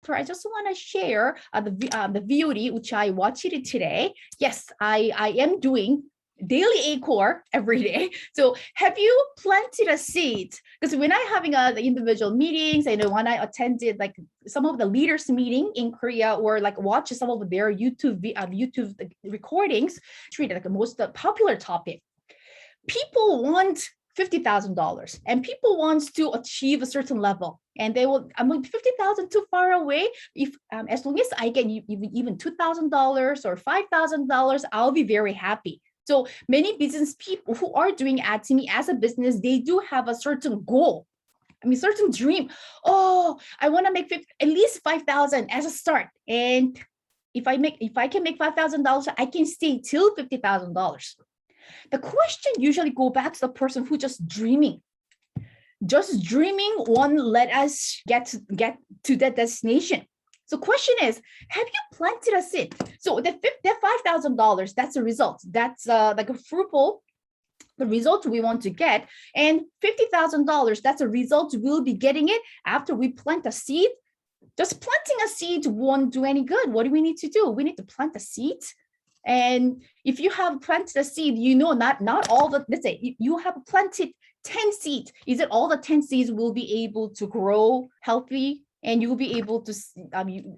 doctor, I just want to share the VOD, which I watched it today. Yes, I am doing daily ACOR every day. So have you planted a seed? Because when I'm having the individual meetings, I know when I attended like some of the leaders meeting in Korea or like watch some of their YouTube recordings, treated like the most popular topic. People want $50,000 and people want to achieve a certain level, and they will, I'm like, 50,000 too far away. If as long as I get even $2,000 or $5,000, I'll be very happy. So many business people who are doing Atomy as a business, they do have a certain goal. I mean, certain dream. Oh, I want to make at least 5,000 as a start. And if I can make $5,000, I can stay till $50,000. The question usually go back to the person who just dreaming. Just dreaming won't let us get to that destination. So question is, have you planted a seed? So that $5,000, that's a result. That's like a fruitful, the result we want to get. And $50,000, that's a result we'll be getting it after we plant a seed. Just planting a seed won't do any good. What do we need to do? We need to plant a seed. And if you have planted a seed, you know, not all the, let's say you have planted 10 seeds. Is it all the 10 seeds will be able to grow healthy and you will be able to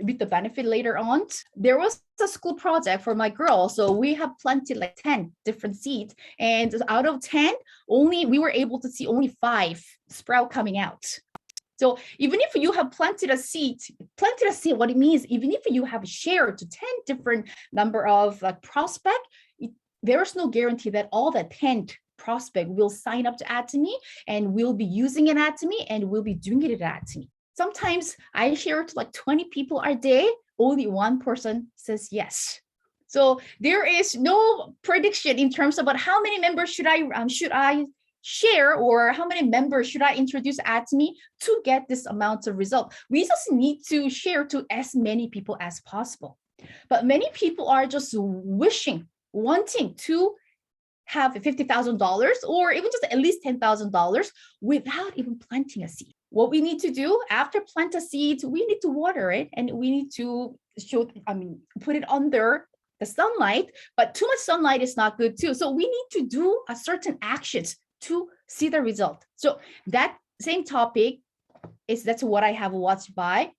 reap the benefit later on? There was a school project for my girl. So we have planted like 10 different seeds. And out of 10, we were able to see only 5 sprout coming out. So even if you have planted a seed, what it means, even if you have shared to 10 different number of prospect, there's no guarantee that all the 10 prospect will sign up to Atomy and will be using an Atomy and will be doing it at Atomy. Sometimes I share to like 20 people a day, only one person says yes. So there is no prediction in terms about how many members should I share or how many members should I introduce Atomy to get this amount of result. We just need to share to as many people as possible. But many people are just wanting to have $50,000 or even just at least $10,000 without even planting a seed. What we need to do after plant a seed, we need to water it and we need to put it under the sunlight, but too much sunlight is not good too. So we need to do a certain actions to see the result. So that same topic that's what I have watched by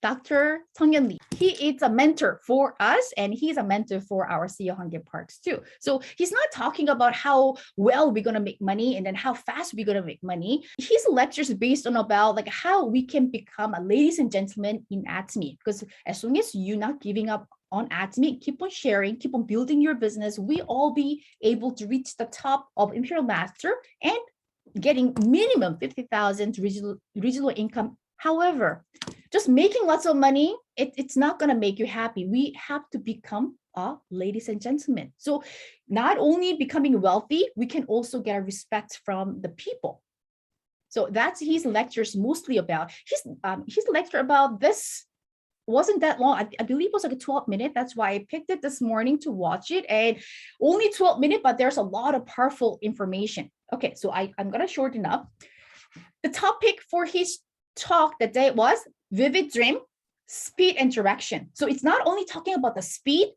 Dr. Sung-Yeon Lee. He is a mentor for us and he's a mentor for our CEO 100 Parks too. So he's not talking about how well we're going to make money and then how fast we're going to make money. His lectures based on about like how we can become a ladies and gentlemen in Atomy, because as long as you're not giving up on Atomy, keep on sharing, keep on building your business, we all be able to reach the top of Imperial Master and getting minimum 50,000 regional income. However, just making lots of money, it's not going to make you happy. We have to become ladies and gentlemen. So not only becoming wealthy, we can also get a respect from the people. So that's his lectures mostly about. His lecture about this wasn't that long. I believe it was like a 12 minutes. That's why I picked it this morning to watch it. And only 12 minutes, but there's a lot of powerful information. Okay, so I'm going to shorten up. The topic for his talk that day was vivid dream, speed and direction. So it's not only talking about the speed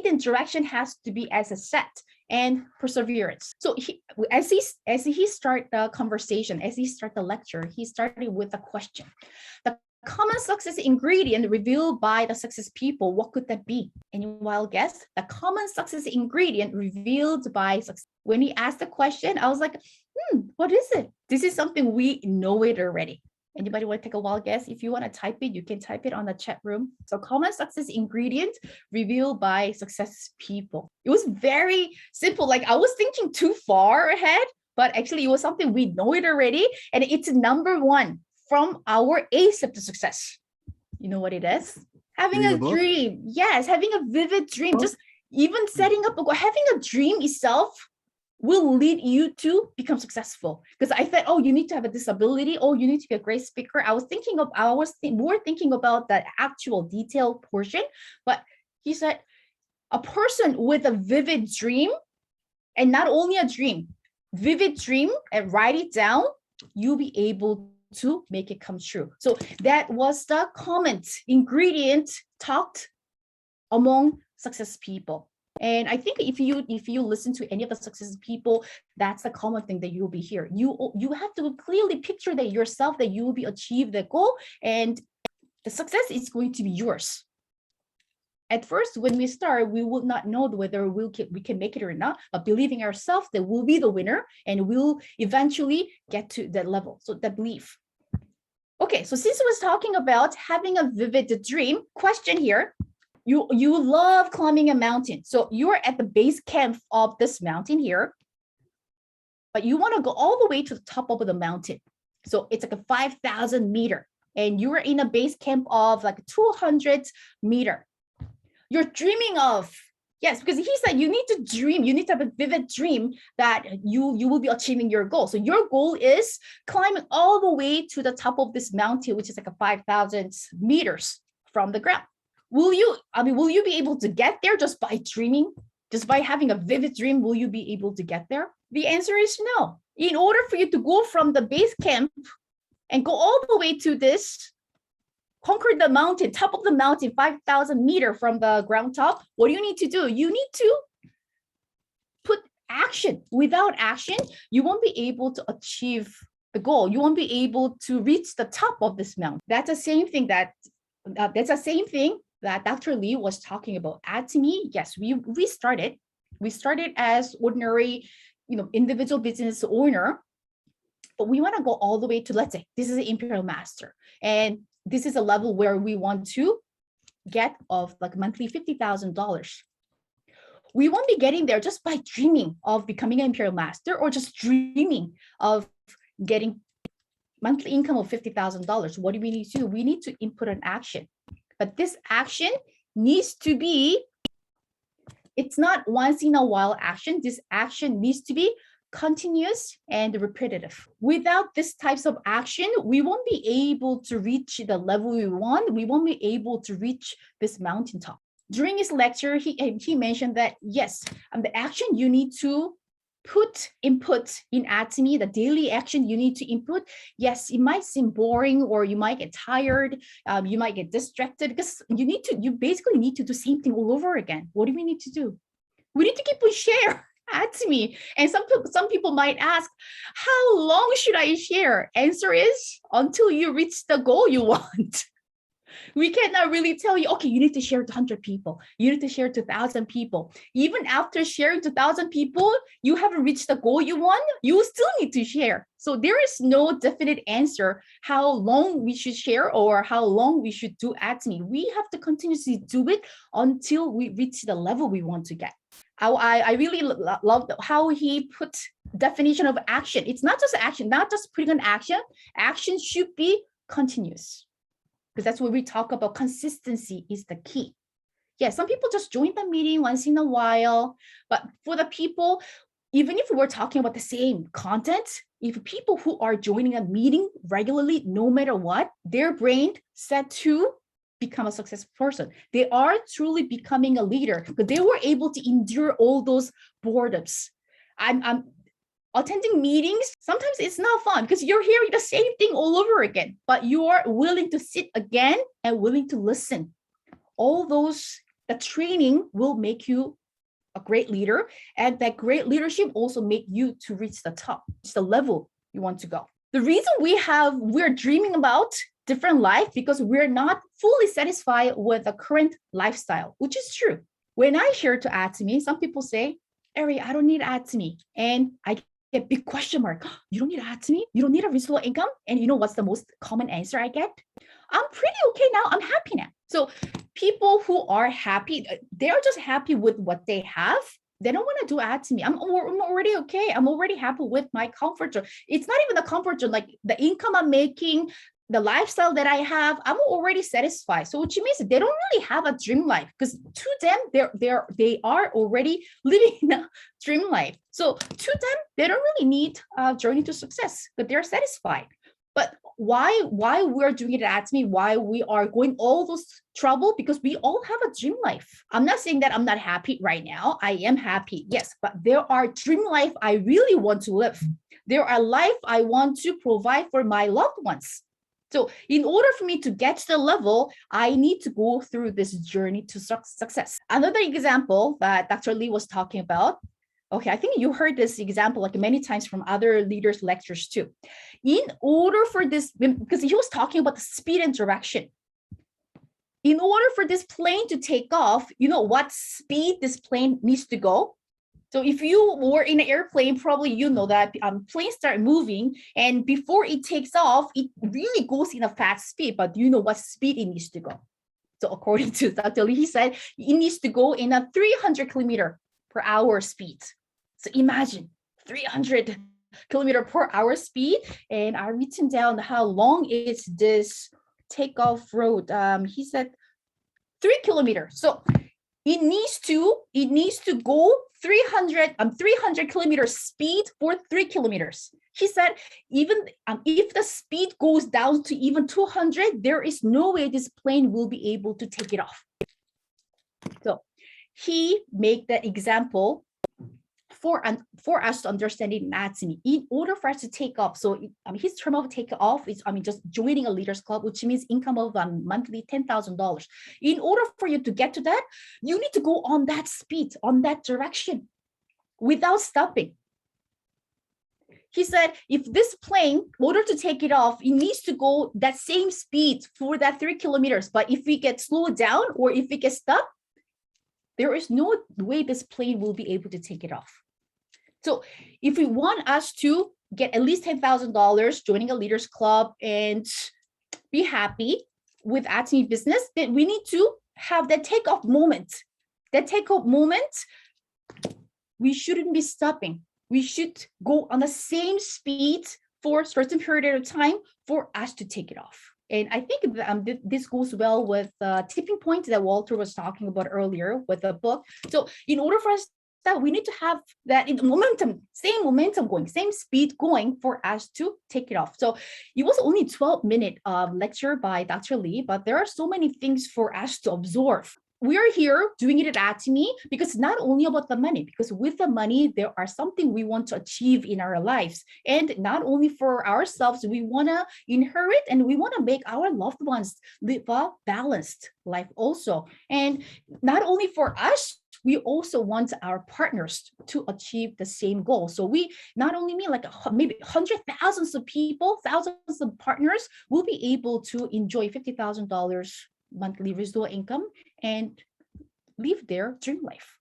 and direction has to be as a set and perseverance. So as he start the conversation, as he start the lecture, he started with a question. The common success ingredient revealed by the success people, what could that be? Any wild guess? The common success ingredient revealed by success. When he asked the question, I was like, what is it? This is something we know it already. Anybody want to take a wild guess? If you want to type it, you can type it on the chat room. So common success ingredient revealed by success people. It was very simple. Like I was thinking too far ahead, but actually it was something we know it already. And it's number 1 from our A step to success. You know what it is? Having a dream. Yes, having a vivid dream. Just even setting up a goal, having a dream itself will lead you to become successful. Because I thought, oh, you need to have a disability. Oh, you need to be a great speaker. I was more thinking about the actual detailed portion. But he said, a person with a vivid dream, and not only a dream, vivid dream, and write it down, you'll be able to make it come true. So that was the common ingredient talked among success people. And I think if you listen to any of the success people, that's the common thing that you'll be here. You have to clearly picture that yourself, that you will be achieve the goal, and the success is going to be yours. At first, when we start, we will not know whether we can make it or not, but believing ourselves that we'll be the winner and we'll eventually get to that level. So that belief. Okay, so since I was talking about having a vivid dream, question here. You love climbing a mountain. So you're at the base camp of this mountain here, but you want to go all the way to the top of the mountain. So it's like a 5,000 meter, and you're in a base camp of like 200 meter. You're dreaming of, yes, because he said you need to dream, you need to have a vivid dream that you will be achieving your goal. So your goal is climbing all the way to the top of this mountain, which is like a 5,000 meters from the ground. Will you be able to get there just by dreaming? Just by having a vivid dream, will you be able to get there? The answer is no. In order for you to go from the base camp and go all the way to this, conquer the mountain, top of the mountain, 5,000 meters from the ground top, what do you need to do? You need to put action. Without action, you won't be able to achieve the goal. You won't be able to reach the top of this mountain. That's the same thing that Dr. Lee was talking about. Atomy, yes, we started as ordinary, individual business owner, but we want to go all the way to, let's say, this is an Imperial Master, and this is a level where we want to get of like monthly $50,000. We won't be getting there just by dreaming of becoming an Imperial Master or just dreaming of getting monthly income of $50,000. What do we need to do? We need to input an action. But this action needs to be, it's not once in a while action. This action needs to be continuous and repetitive. Without this types of action, we won't be able to reach the level we want. We won't be able to reach this mountaintop. During his lecture, he mentioned that, yes, the action you need to input in Atomy, the daily action you need to input. Yes, it might seem boring, or you might get tired, you might get distracted, because you basically need to do the same thing all over again. What do we need to do? We need to keep on share Atomy. And some people might ask, how long should I share? Answer is until you reach the goal you want. We cannot really tell you, okay, you need to share to 100 people. You need to share to 1,000 people. Even after sharing to 1,000 people, you haven't reached the goal you want, you still need to share. So there is no definite answer how long we should share or how long we should do Atomy. We have to continuously do it until we reach the level we want to get. I really love how he put definition of action. It's not just action, not just putting an action. Action should be continuous. Because that's what we talk about. Consistency is the key. Yeah, some people just join the meeting once in a while, but for the people, even if we're talking about the same content, if people who are joining a meeting regularly, no matter what, their brain set to become a successful person. They are truly becoming a leader because they were able to endure all those boredoms. I'm attending meetings, sometimes it's not fun because you're hearing the same thing all over again, but you are willing to sit again and willing to listen. All those, the training will make you a great leader, and that great leadership also make you to reach the top. It's the level you want to go. The reason we're dreaming about different life because we're not fully satisfied with the current lifestyle, which is true. When I share to Atomy, some people say, Ari, I don't need Atomy. And I a big question mark. You don't need Atomy? You don't need a reasonable income? And you know what's the most common answer I get? I'm pretty okay now. I'm happy now. So people who are happy, they're just happy with what they have. They don't want to do Atomy. I'm already okay. I'm already happy with my comfort zone. It's not even the comfort zone, like the income I'm making, the lifestyle that I have, I'm already satisfied. So which means they don't really have a dream life because to them, they are already living a dream life. So to them, they don't really need a journey to success, but they're satisfied. But why we're doing it at Atomy, why we are going all those trouble? Because we all have a dream life. I'm not saying that I'm not happy right now. I am happy, yes, but there are dream life I really want to live. There are life I want to provide for my loved ones. So in order for me to get to the level, I need to go through this journey to success. Another example that Dr. Lee was talking about, okay, I think you heard this example like many times from other leaders' lectures too. In order for this, because he was talking about the speed and direction. In order for this plane to take off, you know what speed this plane needs to go? So if you were in an airplane, probably you know that planes start moving, and before it takes off, it really goes in a fast speed, but you know what speed it needs to go. So according to Dr. Lee, he said it needs to go in a 300 kilometer per hour speed. So imagine 300 kilometer per hour speed, and I've written down how long is this takeoff road. He said 3 kilometers. So it needs to go 300 kilometers speed for 3 kilometers. He said, even if the speed goes down to even 200, there is no way this plane will be able to take it off. So he made that example for us to understand it in Atomy. In order for us to take off, so his term of take off is just joining a leaders club, which means income of monthly $10,000. In order for you to get to that, you need to go on that speed, on that direction, without stopping. He said, if this plane, in order to take it off, it needs to go that same speed for that 3 kilometers. But if we get slowed down or if we get stuck, there is no way this plane will be able to take it off. So if we want us to get at least $10,000 joining a leaders club and be happy with Atomy business, then we need to have that takeoff moment. That takeoff moment, we shouldn't be stopping. We should go on the same speed for a certain period of time for us to take it off. And I think this goes well with the tipping point that Walter was talking about earlier with the book. So in order for us that we need to have that in same momentum going, same speed going for us to take it off. So it was only 12-minute lecture by Dr. Lee, but there are so many things for us to absorb. We are here doing it at Atomy because it's not only about the money, because with the money, there are something we want to achieve in our lives. And not only for ourselves, we want to inherit and we want to make our loved ones live a balanced life also. And not only for us, we also want our partners to achieve the same goal. So we not only mean like maybe hundreds of thousands of people, thousands of partners will be able to enjoy $50,000 monthly residual income and live their dream life.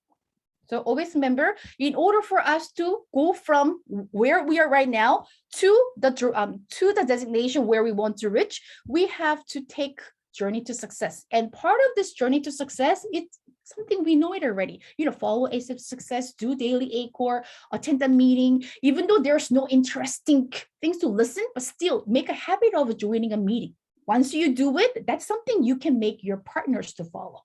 So always remember, in order for us to go from where we are right now to the designation where we want to reach, we have to take journey to success. And part of this journey to success, it's something we know it already. Follow ASAP Success, do daily ACOR, attend a meeting, even though there's no interesting things to listen, but still make a habit of joining a meeting. Once you do it, that's something you can make your partners to follow.